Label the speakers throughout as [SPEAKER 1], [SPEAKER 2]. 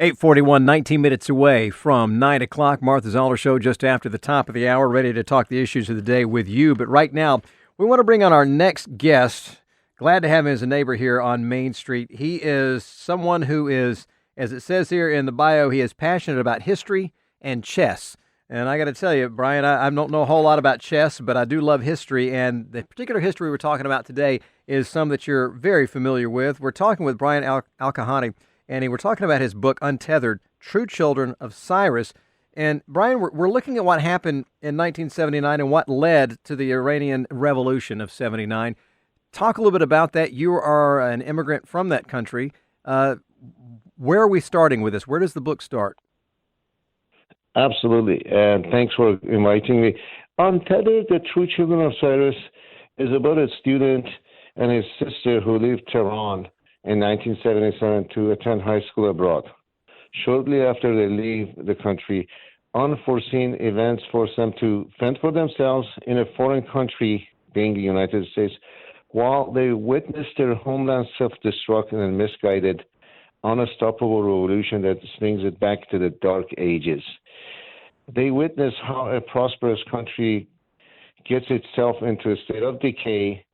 [SPEAKER 1] 8:41, 19 minutes away from 9 o'clock. Martha Zoller Show just after the top of the hour, ready to talk the issues of the day with you. But right now, we want to bring on our next guest. Glad to have him as a neighbor here on Main Street. He is someone who is, as it says here in the bio, he is passionate about history and chess. And I got to tell you, Brian, I don't know a whole lot about chess, but I do love history. And the particular history we're talking about today is some that you're very familiar with. We're talking with Brian Alikhani, and we're talking about his book, Untethered, True Children of Cyrus. And Brian, we're looking at what happened in 1979 and what led to the Iranian Revolution of 79. Talk a little bit about that. You are an immigrant from that country. Where are we starting with this? Where does the book start?
[SPEAKER 2] Absolutely, and thanks for inviting me. Untethered, The True Children of Cyrus is about a student and his sister who left Tehran in 1977 to attend high school abroad. Shortly after they leave the country, unforeseen events force them to fend for themselves in a foreign country, being the United States, while they witness their homeland self-destruct and misguided, unstoppable revolution that swings it back to the dark ages. They witness how a prosperous country gets itself into a state of decay,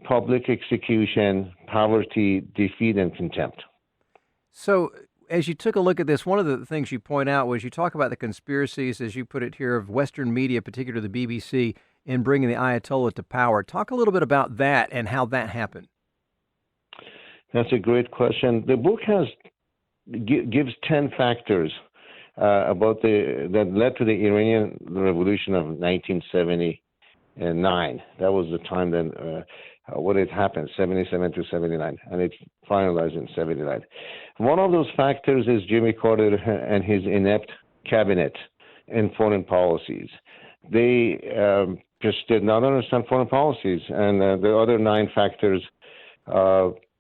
[SPEAKER 2] public execution, poverty, defeat, and contempt.
[SPEAKER 1] So, as you took a look at this, one of the things you point out was you talk about the conspiracies, as you put it here, of Western media, particularly the BBC, in bringing the Ayatollah to power. Talk a little bit about that and how that happened.
[SPEAKER 2] That's a great question. The book gives 10 factors that led to the Iranian Revolution of 1979. That was the time then what it happened, 77 to 79, and it finalized in 79. One of those factors is Jimmy Carter and his inept cabinet in foreign policies. They just did not understand foreign policies, and the other 9 factors,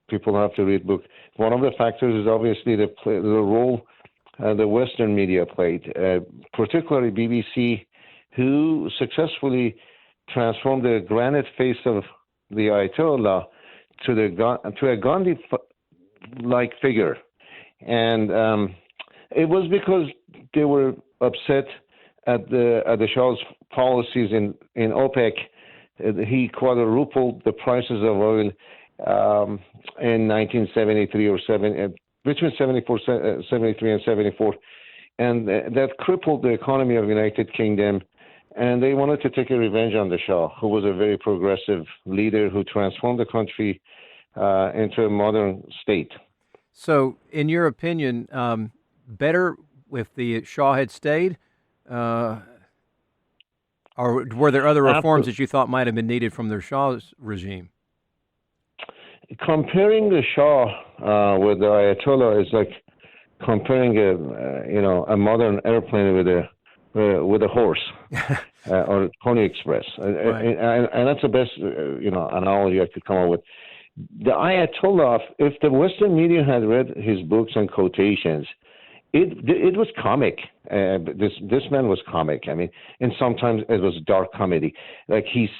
[SPEAKER 2] people have to read book. One of the factors is obviously the role the Western media played, particularly BBC, who successfully transformed the granite face of the Ayatollah to a Gandhi-like figure. And it was because they were upset at the Shah's policies in OPEC. He quadrupled the prices of oil in 1973 or 7, between 73 and 74, and that crippled the economy of the United Kingdom. And they wanted to take a revenge on the Shah, who was a very progressive leader who transformed the country into a modern state.
[SPEAKER 1] So, in your opinion, better if the Shah had stayed, or were there other reforms that you thought might have been needed from the Shah's regime?
[SPEAKER 2] Comparing the Shah with the Ayatollah is like comparing a modern airplane with a horse or Pony Express,
[SPEAKER 1] Right.
[SPEAKER 2] and that's the best analogy I could come up with. The Ayatollah, if the Western media had read his books and quotations, it was comic. This man was comic. I mean, and sometimes it was dark comedy. Like he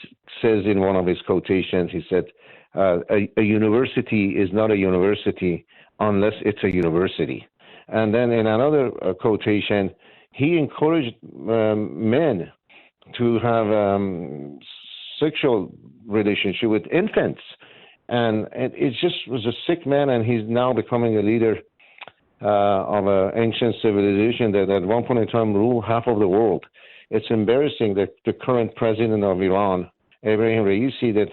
[SPEAKER 2] says in one of his quotations, he said, a university is not a university unless it's a university. And then in another quotation, he encouraged men to have sexual relationship with infants. And it just was a sick man, and he's now becoming a leader of an ancient civilization that at one point in time ruled half of the world. It's embarrassing that the current president of Iran, Ebrahim Raisi, that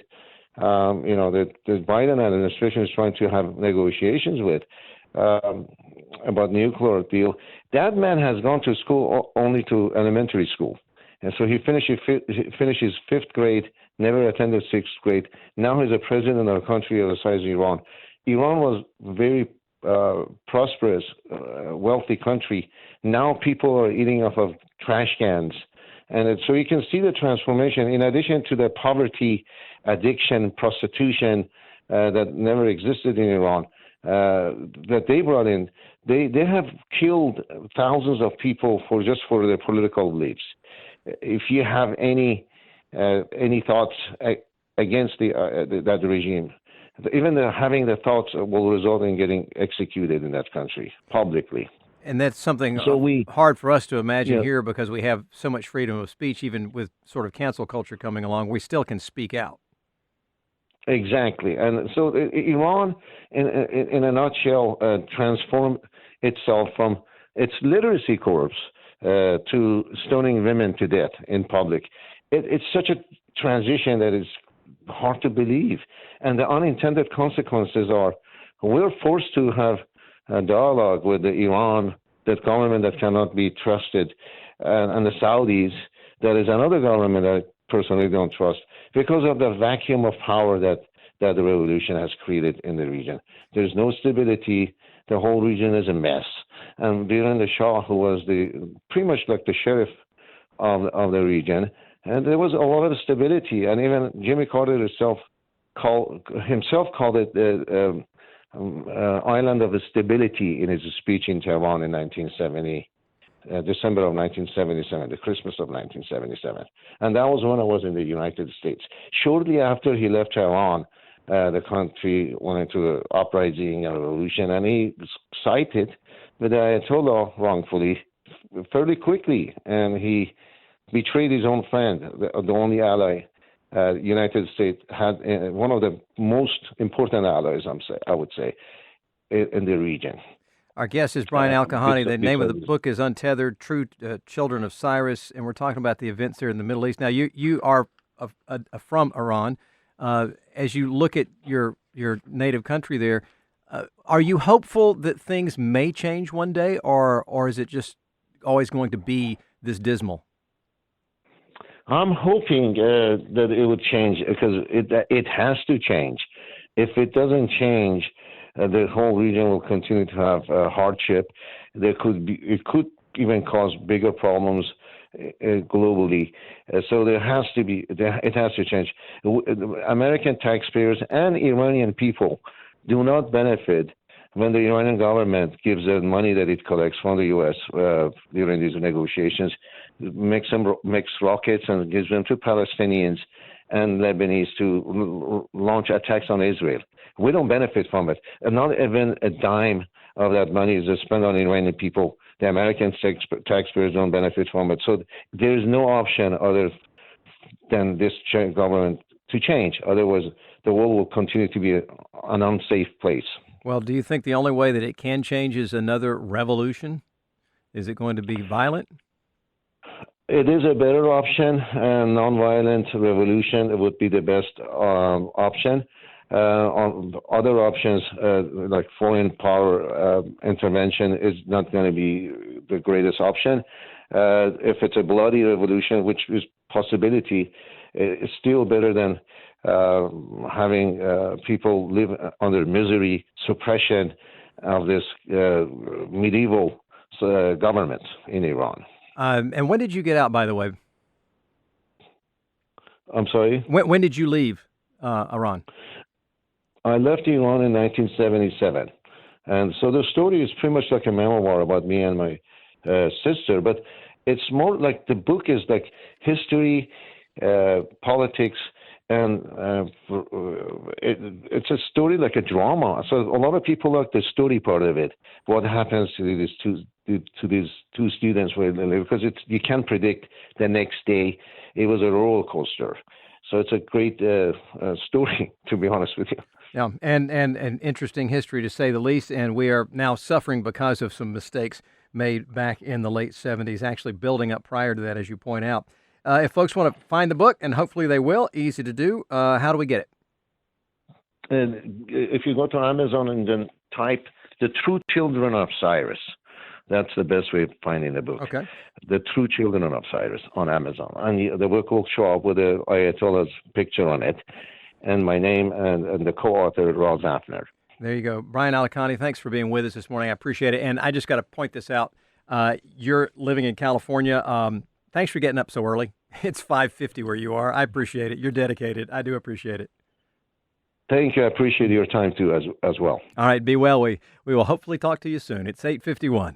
[SPEAKER 2] the Biden administration is trying to have negotiations with about nuclear deal. That man has gone to school only to elementary school, and so he finishes 5th grade, never attended 6th grade. Now he's a president of a country of the size of Iran. Iran was very prosperous, wealthy country. Now people are eating off of trash cans. And so you can see the transformation, in addition to the poverty, addiction, prostitution that never existed in Iran, that they brought in. They have killed thousands of people for their political beliefs. If you have any thoughts against that regime, even having the thoughts will result in getting executed in that country publicly.
[SPEAKER 1] And that's something
[SPEAKER 2] So
[SPEAKER 1] hard for us to imagine
[SPEAKER 2] yeah,
[SPEAKER 1] here because we have so much freedom of speech, even with sort of cancel culture coming along. We still can speak out.
[SPEAKER 2] exactly. And so Iran, in a nutshell, transformed itself from its literacy corps to stoning women to death in public. It's such a transition that is hard to believe. And the unintended consequences are we're forced to have a dialogue with the Iran, that government that cannot be trusted, and the Saudis, that is another government that I personally don't trust, because of the vacuum of power that the revolution has created in the region. There's no stability. The whole region is a mess. And during the Shah, who was pretty much like the sheriff of the region, and there was a lot of stability. And even Jimmy Carter himself called it the island of stability in his speech in Tehran in 1970. December of 1977, the Christmas of 1977. And that was when I was in the United States. Shortly after he left Tehran, the country went into an uprising and revolution, and he sided with the Ayatollah wrongfully fairly quickly, and he betrayed his own friend, the only ally the United States had, one of the most important allies, I would say, in the region.
[SPEAKER 1] Our guest is Brian Alikhani. The name of the book is Untethered, True Children of Cyrus, and we're talking about the events there in the Middle East. Now, you are from Iran. As you look at your native country there, are you hopeful that things may change one day, or is it just always going to be this dismal?
[SPEAKER 2] I'm hoping that it would change, because it has to change. If it doesn't change, the whole region will continue to have hardship. It could even cause bigger problems globally. So it has to change. American taxpayers and Iranian people do not benefit when the Iranian government gives them money that it collects from the U.S. During these negotiations, makes rockets and gives them to Palestinians and Lebanese to launch attacks on Israel. We don't benefit from it. And not even a dime of that money is spent on Iranian people. The American taxpayers don't benefit from it. So there is no option other than this government to change. Otherwise, the world will continue to be an unsafe place.
[SPEAKER 1] Well, do you think the only way that it can change is another revolution? Is it going to be violent?
[SPEAKER 2] It is a better option, and nonviolent revolution would be the best option. Other options, like foreign power intervention, is not going to be the greatest option. If it's a bloody revolution, which is possibility, it's still better than having people live under misery, suppression of this medieval government in Iran.
[SPEAKER 1] And when did you get out, by the way?
[SPEAKER 2] I'm sorry?
[SPEAKER 1] When did you leave Iran?
[SPEAKER 2] I left Iran in 1977. And so the story is pretty much like a memoir about me and my sister, but it's more like the book is like history, politics, and it's a story like a drama. So a lot of people like the story part of it. What happens to these two students because you can't predict the next day. It was a roller coaster. So it's a great story, to be honest with you.
[SPEAKER 1] Yeah, and an interesting history to say the least. And we are now suffering because of some mistakes made back in the late 70s, actually building up prior to that, as you point out. If folks want to find the book, and hopefully they will, easy to do, how do we get it?
[SPEAKER 2] And if you go to Amazon and then type The True Children of Cyrus, that's the best way of finding the book.
[SPEAKER 1] Okay.
[SPEAKER 2] The True Children of Cyrus on Amazon. And the book will show up with the Ayatollah's picture on it, and my name and the co-author, Raul Zafner.
[SPEAKER 1] There you go. Brian Alikhani, thanks for being with us this morning. I appreciate it. And I just got to point this out. You're living in California. Thanks for getting up so early. It's 5:50 where you are. I appreciate it. You're dedicated. I do appreciate it.
[SPEAKER 2] Thank you. I appreciate your time, too, as well.
[SPEAKER 1] All right. Be well. We will hopefully talk to you soon. It's 8:51.